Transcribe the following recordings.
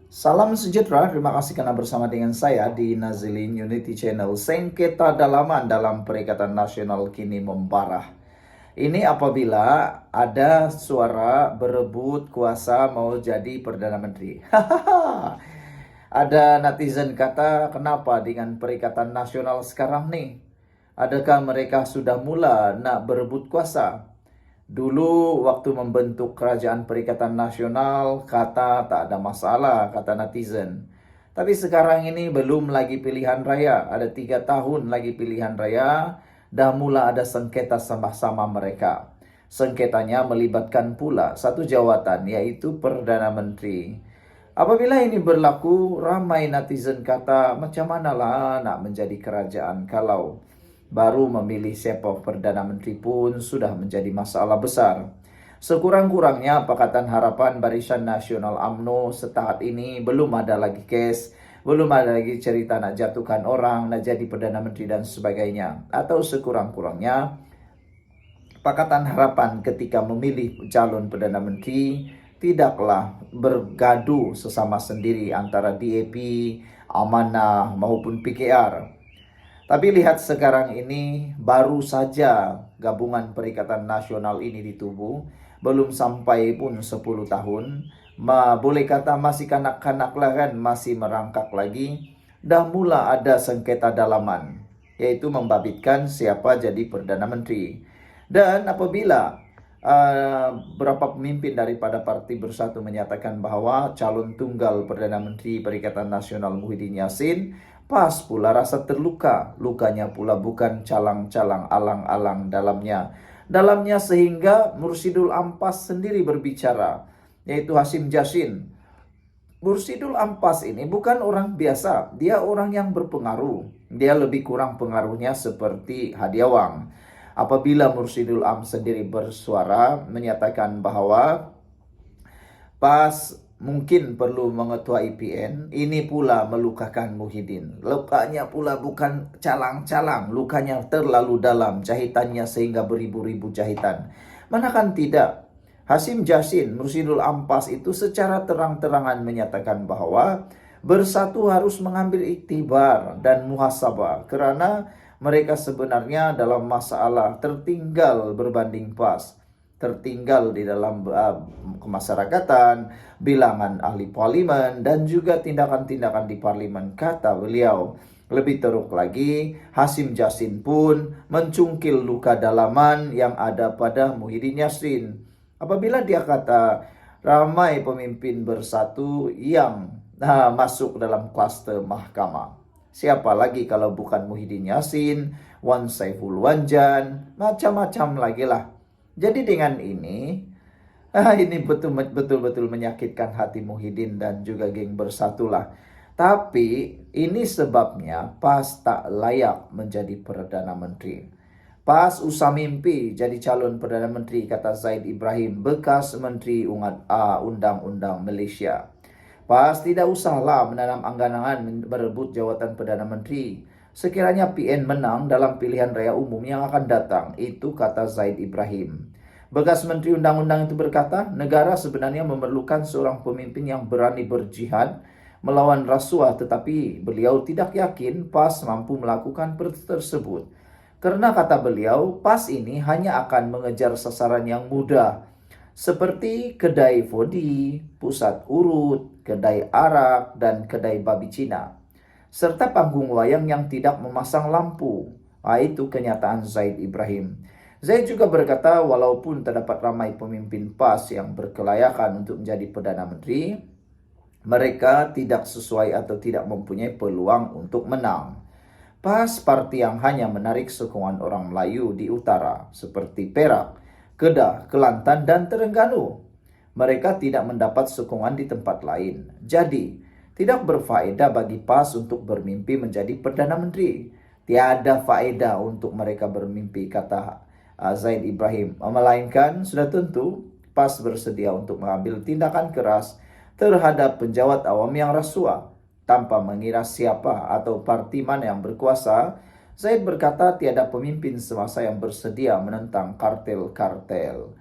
Salam sejahtera, terima kasih karena bersama dengan saya di Nazilin Unity Channel. Sengketa dalaman dalam Perikatan Nasional kini membarah. Ini apabila ada suara berebut kuasa mau jadi Perdana Menteri. Ada netizen kata, kenapa dengan Perikatan Nasional sekarang nih? Adakah mereka sudah mula nak berebut kuasa? Dulu waktu membentuk kerajaan Perikatan Nasional, kata tak ada masalah, kata netizen. Tapi sekarang ini belum lagi pilihan raya, ada 3 tahun lagi pilihan raya, dah mula ada sengketa sama-sama mereka. Sengketanya melibatkan pula satu jawatan, yaitu Perdana Menteri. Apabila ini berlaku, ramai netizen kata, macam manalah nak menjadi kerajaan kalau baru memilih siapa Perdana Menteri pun sudah menjadi masalah besar. Sekurang-kurangnya Pakatan Harapan Barisan Nasional UMNO setakat ini belum ada lagi kes, belum ada lagi cerita nak jatuhkan orang, nak jadi Perdana Menteri dan sebagainya. Atau sekurang-kurangnya Pakatan Harapan ketika memilih calon Perdana Menteri tidaklah bergaduh sesama sendiri antara DAP, Amanah maupun PKR. Tapi lihat sekarang ini baru saja gabungan Perikatan Nasional ini ditubuh, belum sampai pun 10 tahun. Boleh kata masih kanak-kanak lah kan, masih merangkak lagi. Dah mula ada sengketa dalaman, yaitu membabitkan siapa jadi Perdana Menteri. Dan apabila beberapa pemimpin daripada Parti Bersatu menyatakan bahwa calon tunggal Perdana Menteri Perikatan Nasional Muhyiddin Yassin, pas pula rasa terluka. Lukanya pula bukan calang-calang, alang-alang dalamnya sehingga Mursidul Ampas sendiri berbicara, yaitu Hasim Jasin. Mursidul Ampas ini bukan orang biasa, dia orang yang berpengaruh. Dia lebih kurang pengaruhnya seperti Hadiawang. Apabila Mursidul Am sendiri bersuara menyatakan bahwa pas mungkin perlu mengetuai PN, ini pula melukakan Muhyiddin. Lukanya pula bukan calang-calang, lukanya terlalu dalam, jahitannya sehingga beribu-ribu jahitan. Manakan tidak, Hasim Jasin, Mursidul Ampas itu secara terang-terangan menyatakan bahwa Bersatu harus mengambil iktibar dan muhasabah kerana mereka sebenarnya dalam masalah tertinggal berbanding PAS, tertinggal di dalam kemasyarakatan, bilangan ahli parlimen, dan juga tindakan-tindakan di parlimen, kata beliau. Lebih teruk lagi, Hasim Jasin pun mencungkil luka dalaman yang ada pada Muhyiddin Yassin. Apabila dia kata ramai pemimpin Bersatu yang masuk dalam klaster mahkamah. Siapa lagi kalau bukan Muhyiddin Yassin, Wan Saiful Wanjan, macam-macam lagi lah. Jadi dengan ini, ini betul-betul menyakitkan hati Muhyiddin dan juga geng Bersatu lah. Tapi ini sebabnya PAS tak layak menjadi Perdana Menteri. PAS usah mimpi jadi calon Perdana Menteri, kata Zaid Ibrahim, bekas Menteri Undang-Undang Malaysia. PAS tidak usahlah menanam angan-angan berebut jawatan Perdana Menteri. Sekiranya PN menang dalam pilihan raya umum yang akan datang, itu kata Zaid Ibrahim. Bekas Menteri Undang-Undang itu berkata, negara sebenarnya memerlukan seorang pemimpin yang berani berjihad melawan rasuah, tetapi beliau tidak yakin PAS mampu melakukan tersebut. Karena kata beliau, PAS ini hanya akan mengejar sasaran yang mudah, seperti kedai vodi, pusat urut, kedai arak, dan kedai babi Cina, serta panggung wayang yang tidak memasang lampu. Itu kenyataan Zaid Ibrahim. Zaid juga berkata, walaupun terdapat ramai pemimpin PAS yang berkelayakan untuk menjadi Perdana Menteri, mereka tidak sesuai atau tidak mempunyai peluang untuk menang. PAS parti yang hanya menarik sokongan orang Melayu di utara, seperti Perak, Kedah, Kelantan, dan Terengganu. Mereka tidak mendapat sokongan di tempat lain. Jadi, tidak berfaedah bagi PAS untuk bermimpi menjadi Perdana Menteri. Tiada faedah untuk mereka bermimpi, kata Zaid Ibrahim. Melainkan, sudah tentu PAS bersedia untuk mengambil tindakan keras terhadap penjawat awam yang rasuah, tanpa mengira siapa atau parti mana yang berkuasa. Zaid berkata tiada pemimpin semasa yang bersedia menentang kartel-kartel.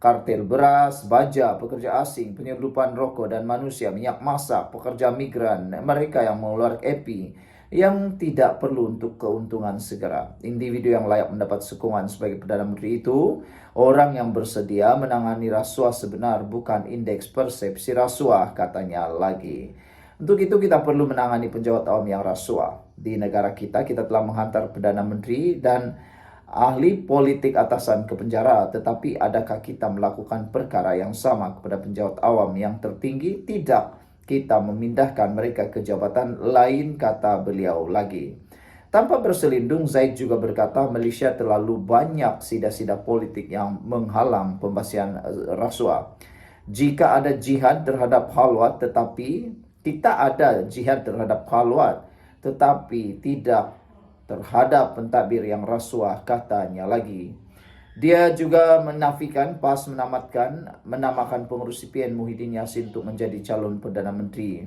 kartel beras, baja, pekerja asing, penyelundupan rokok dan manusia, minyak masak, pekerja migran, mereka yang mengeluarkan EPI, yang tidak perlu untuk keuntungan segera. Individu yang layak mendapat sokongan sebagai Perdana Menteri itu orang yang bersedia menangani rasuah sebenar, bukan indeks persepsi rasuah, katanya lagi. Untuk itu kita perlu menangani penjawat awam yang rasuah. Di negara kita telah menghantar Perdana Menteri dan ahli politik atasan ke penjara, tetapi adakah kita melakukan perkara yang sama kepada penjawat awam yang tertinggi? Tidak. Kita memindahkan mereka ke jabatan lain, kata beliau lagi. Tanpa berselindung, Zaid juga berkata Malaysia terlalu banyak sida-sida politik yang menghalang pembasian rasuah. Jika ada jihad terhadap halwat, tetapi kita ada jihad terhadap halwat, tetapi tidak terhadap pentadbir yang rasuah, katanya lagi. Dia juga menafikan PAS menamakan pengurus CPN Muhyiddin Yassin untuk menjadi calon Perdana Menteri.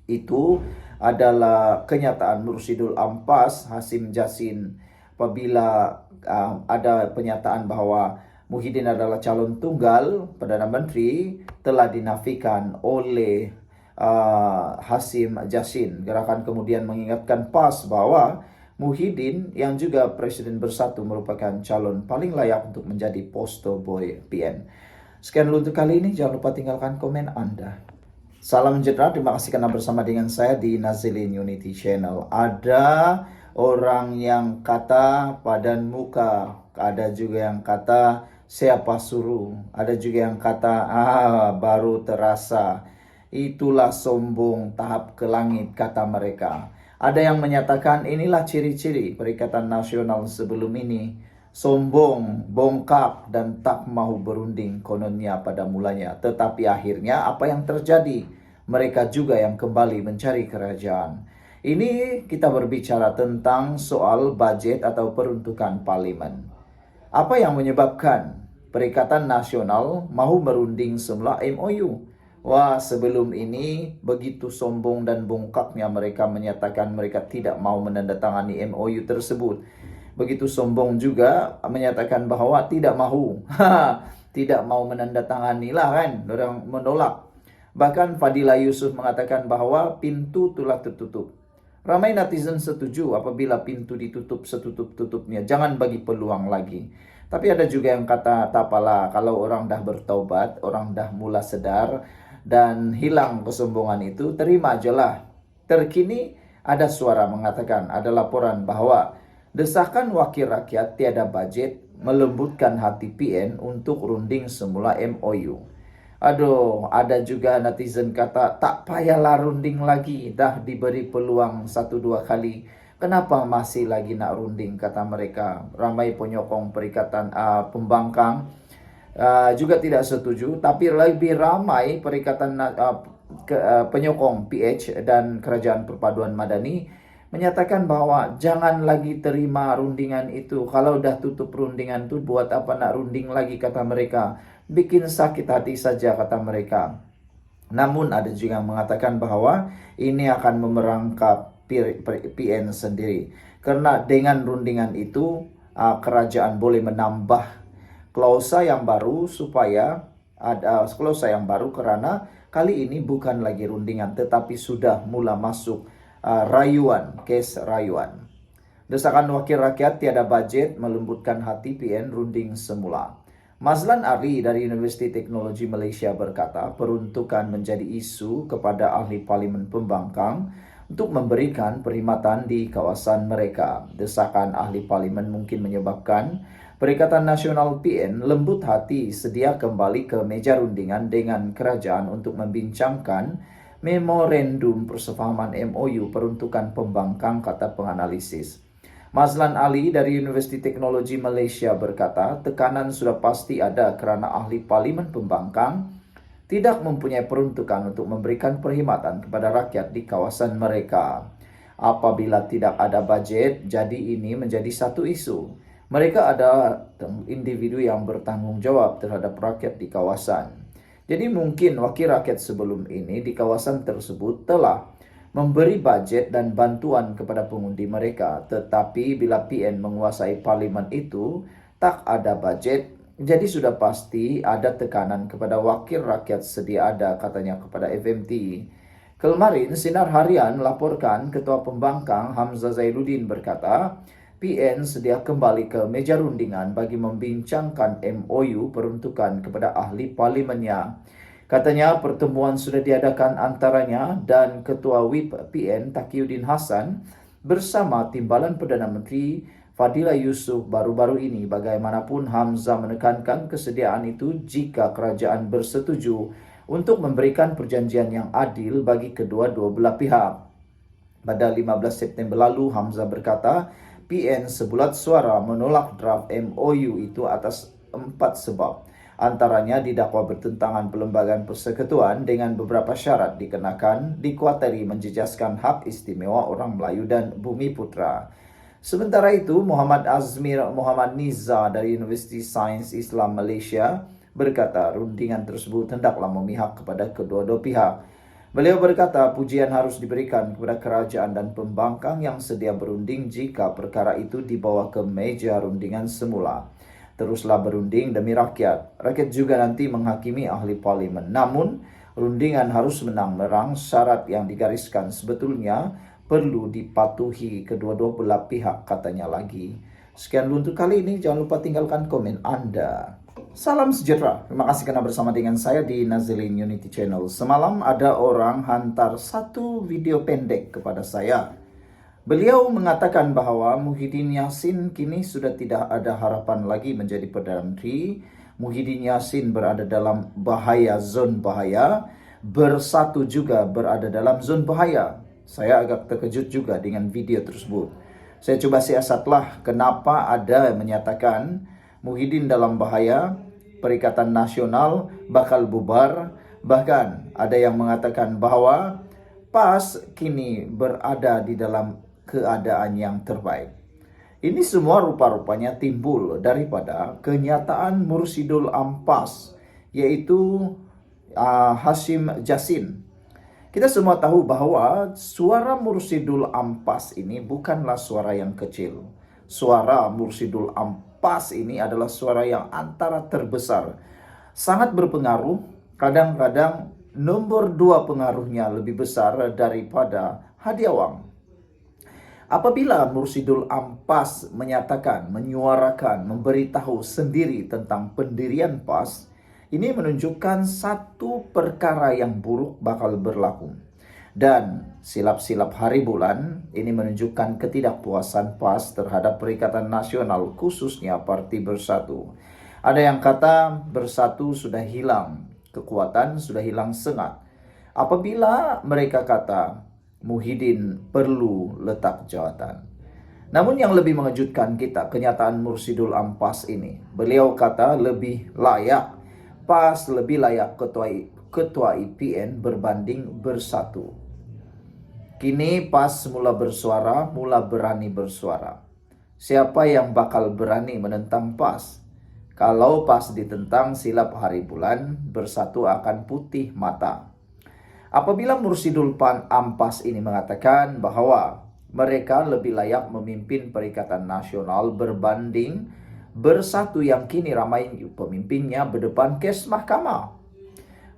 Itu adalah kenyataan Mursyidul Ampas Hasim Jassin apabila ada penyataan bahwa Muhyiddin adalah calon tunggal Perdana Menteri telah dinafikan oleh Hasim Jassin. Gerakan kemudian mengingatkan PAS bahwa Muhyiddin yang juga Presiden Bersatu merupakan calon paling layak untuk menjadi poster boy PN. Sekian dulu untuk kali ini, jangan lupa tinggalkan komen Anda. Salam sejahtera, terima kasih karena bersama dengan saya di Nazilin Unity Channel. Ada orang yang kata padan muka, ada juga yang kata siapa suruh, ada juga yang kata baru terasa. Itulah sombong tahap ke langit, kata mereka. Ada yang menyatakan inilah ciri-ciri Perikatan Nasional sebelum ini. Sombong, bongkak, dan tak mau berunding kononnya pada mulanya. Tetapi akhirnya apa yang terjadi? Mereka juga yang kembali mencari kerajaan. Ini kita berbicara tentang soal budget atau peruntukan parlimen. Apa yang menyebabkan Perikatan Nasional mau merunding semula MOU? Wah, sebelum ini begitu sombong dan bongkaknya mereka menyatakan mereka tidak mau menandatangani MOU tersebut. Begitu sombong juga menyatakan bahwa tidak mau. Tidak mau menandatangani lah kan, orang menolak. Bahkan Fadila Yusuf mengatakan bahwa pintu telah tertutup. Ramai netizen setuju apabila pintu ditutup setutup-tutupnya, jangan bagi peluang lagi. Tapi ada juga yang kata, tak apalah, kalau orang dah bertaubat, orang dah mula sedar, dan hilang kesombongan itu, terima aja lah. Terkini ada suara mengatakan, ada laporan bahwa desakan wakil rakyat tiada budget melembutkan hati PN untuk runding semula MOU. Aduh, ada juga netizen kata, tak payahlah runding lagi, dah diberi peluang 1-2 kali. Kenapa masih lagi nak runding, kata mereka. Ramai penyokong Perikatan Pembangkang juga tidak setuju, tapi lebih ramai Perikatan penyokong PH dan Kerajaan Perpaduan Madani menyatakan bahwa jangan lagi terima rundingan itu. Kalau dah tutup rundingan itu, buat apa nak runding lagi, kata mereka. Bikin sakit hati saja, kata mereka. Namun ada juga yang mengatakan bahwa ini akan memerangkap PN sendiri. Karena dengan rundingan itu kerajaan boleh menambah klausa yang baru, supaya ada klausa yang baru karena kali ini bukan lagi rundingan tetapi sudah mula masuk rayuan, kes rayuan. Desakan wakil rakyat tiada budget melembutkan hati PN runding semula. Mazlan Ali dari Universiti Teknologi Malaysia berkata peruntukan menjadi isu kepada ahli parlimen pembangkang untuk memberikan perkhidmatan di kawasan mereka. Desakan ahli parlimen mungkin menyebabkan Perikatan Nasional PN lembut hati sedia kembali ke meja rundingan dengan kerajaan untuk membincangkan memorandum persefahaman MOU peruntukan pembangkang, kata penganalisis. Mazlan Ali dari Universiti Teknologi Malaysia berkata, tekanan sudah pasti ada kerana ahli parlimen pembangkang tidak mempunyai peruntukan untuk memberikan perkhidmatan kepada rakyat di kawasan mereka. Apabila tidak ada budget, jadi ini menjadi satu isu. Mereka adalah individu yang bertanggung jawab terhadap rakyat di kawasan. Jadi mungkin wakil rakyat sebelum ini di kawasan tersebut telah memberi budget dan bantuan kepada pengundi mereka. Tetapi bila PN menguasai parlimen itu, tak ada budget, Jadi sudah pasti ada tekanan kepada wakil rakyat sedia ada, katanya kepada FMT. Kemarin Sinar Harian melaporkan Ketua Pembangkang Hamzah Zainuddin berkata, PN sedia kembali ke meja rundingan bagi membincangkan MOU peruntukan kepada ahli parlimennya. Katanya pertemuan sudah diadakan antaranya dan Ketua WIP PN Taqiyuddin Hasan bersama Timbalan Perdana Menteri Fadila Yusuf baru-baru ini. Bagaimanapun Hamzah menekankan kesediaan itu jika kerajaan bersetuju untuk memberikan perjanjian yang adil bagi kedua-dua belah pihak. Pada 15 September lalu, Hamzah berkata, PN sebulat suara menolak draft MOU itu atas 4 sebab. Antaranya didakwa bertentangan pelembagaan persekutuan dengan beberapa syarat dikenakan, dikuatiri menjejaskan hak istimewa orang Melayu dan Bumi Putra. Sementara itu, Muhammad Azmir Muhammad Niza dari Universiti Sains Islam Malaysia berkata rundingan tersebut hendaklah memihak kepada kedua-dua pihak. Beliau berkata pujian harus diberikan kepada kerajaan dan pembangkang yang sedia berunding jika perkara itu dibawa ke meja rundingan semula. Teruslah berunding demi rakyat. Rakyat juga nanti menghakimi ahli parlimen. Namun, rundingan harus menang-merang syarat yang digariskan sebetulnya perlu dipatuhi kedua-dua belah pihak, katanya lagi. Sekian dulu untuk kali ini. Jangan lupa tinggalkan komen Anda. Salam sejahtera. Terima kasih karena bersama dengan saya di Nazilin Unity Channel. Semalam ada orang hantar satu video pendek kepada saya. Beliau mengatakan bahwa Muhyiddin Yassin kini sudah tidak ada harapan lagi menjadi Perdana Menteri. Muhyiddin Yassin berada dalam bahaya, zon bahaya. Bersatu juga berada dalam zon bahaya. Saya agak terkejut juga dengan video tersebut. Saya coba siasatlah kenapa ada yang menyatakan Muhyiddin dalam bahaya, Perikatan Nasional bakal bubar. Bahkan ada yang mengatakan bahwa PAS kini berada di dalam keadaan yang terbaik. Ini semua rupa-rupanya timbul daripada kenyataan Mursidul Ampas, yaitu Hashim Jassin. Kita semua tahu bahwa suara Mursidul Ampas ini bukanlah suara yang kecil. Suara Mursidul Ampas ini adalah suara yang antara terbesar. Sangat berpengaruh, kadang-kadang nomor 2 pengaruhnya lebih besar daripada Hadiah Wang. Apabila Mursidul Ampas menyatakan, menyuarakan, memberitahu sendiri tentang pendirian PAS, ini menunjukkan satu perkara yang buruk bakal berlaku. Dan silap-silap hari bulan ini menunjukkan ketidakpuasan PAS terhadap Perikatan Nasional, khususnya Parti Bersatu. Ada yang kata Bersatu sudah hilang kekuatan, sudah hilang semangat. Apabila mereka kata Muhyiddin perlu letak jawatan. Namun yang lebih mengejutkan kita, kenyataan Mursidul Ampas ini. Beliau kata lebih layak, PAS lebih layak ketua IPN berbanding Bersatu. Kini PAS mula bersuara, mula berani bersuara. Siapa yang bakal berani menentang PAS? Kalau PAS ditentang silap hari bulan, Bersatu akan putih mata. Apabila Mursidul Ampas ini mengatakan bahwa mereka lebih layak memimpin Perikatan Nasional berbanding Bersatu yang kini ramai pemimpinnya berdepan kes mahkamah.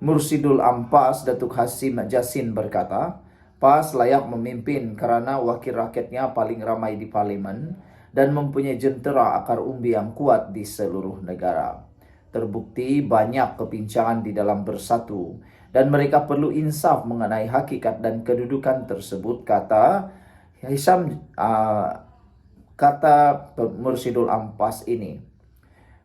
Mursidul Ampas Datuk Hashim Jassin berkata, PAS layak memimpin karena wakil rakyatnya paling ramai di parlimen dan mempunyai jentera akar umbi yang kuat di seluruh negara. Terbukti banyak kepincangan di dalam Bersatu dan mereka perlu insaf mengenai hakikat dan kedudukan tersebut, kata Mursidul Ampas ini.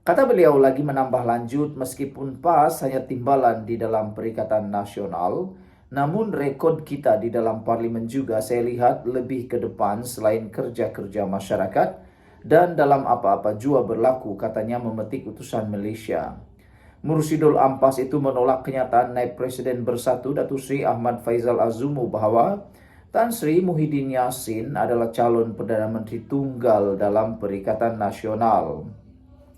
Kata beliau lagi menambah lanjut, meskipun PAS hanya timbalan di dalam Perikatan Nasional, namun rekod kita di dalam parlimen juga saya lihat lebih ke depan selain kerja-kerja masyarakat dan dalam apa-apa jua berlaku, katanya memetik utusan Malaysia. Mursidul Ampas itu menolak kenyataan naib Presiden Bersatu Datuk Seri Ahmad Faizal Azumu bahwa Tan Sri Muhyiddin Yassin adalah calon Perdana Menteri tunggal dalam Perikatan Nasional.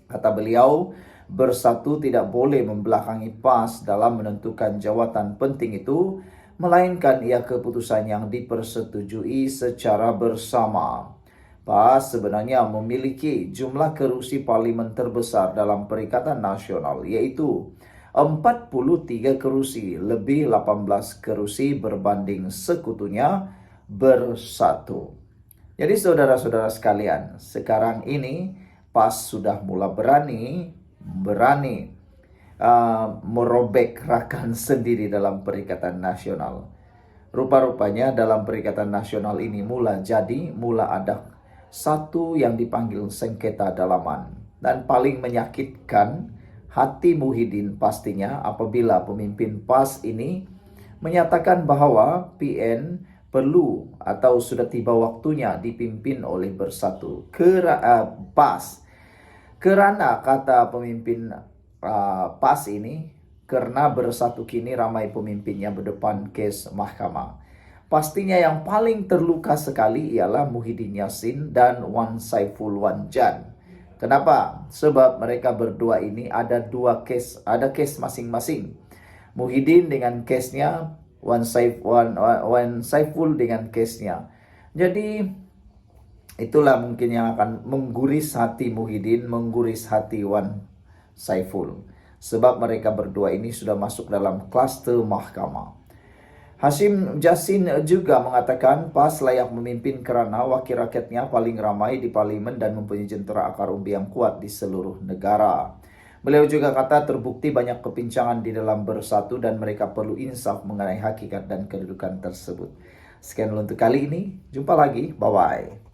Kata beliau, Bersatu tidak boleh membelakangi PAS dalam menentukan jawatan penting itu, melainkan ia keputusan yang dipersetujui secara bersama. PAS sebenarnya memiliki jumlah kerusi parlimen terbesar dalam Perikatan Nasional, yaitu 43 kerusi, lebih 18 kerusi berbanding sekutunya bersatu. Jadi saudara-saudara sekalian, sekarang ini PAS sudah mulai berani merobek rakan sendiri dalam Perikatan Nasional. Rupa-rupanya dalam Perikatan Nasional ini mula ada satu yang dipanggil sengketa dalaman. Dan paling menyakitkan hati Muhyiddin pastinya apabila pemimpin PAS ini menyatakan bahwa PN perlu atau sudah tiba waktunya dipimpin oleh Bersatu PAS. Karena kata pemimpin PAS ini, karena Bersatu kini ramai pemimpinnya berdepan kes mahkamah. Pastinya yang paling terluka sekali ialah Muhyiddin Yassin dan Wan Saiful Wanjan. Kenapa? Sebab mereka berdua ini ada ada kes masing-masing. Muhyiddin dengan kesnya, Wan Saiful dengan kesnya. Jadi itulah mungkin yang akan mengguris hati Muhyiddin, mengguris hati Wan Saiful. Sebab mereka berdua ini sudah masuk dalam klaster mahkamah. Hashim Jassin juga mengatakan PAS layak memimpin kerana wakil rakyatnya paling ramai di parlimen dan mempunyai jentera akar umbi yang kuat di seluruh negara. Beliau juga kata terbukti banyak kepincangan di dalam Bersatu dan mereka perlu insaf mengenai hakikat dan kedudukan tersebut. Sekian untuk kali ini, jumpa lagi, bye-bye.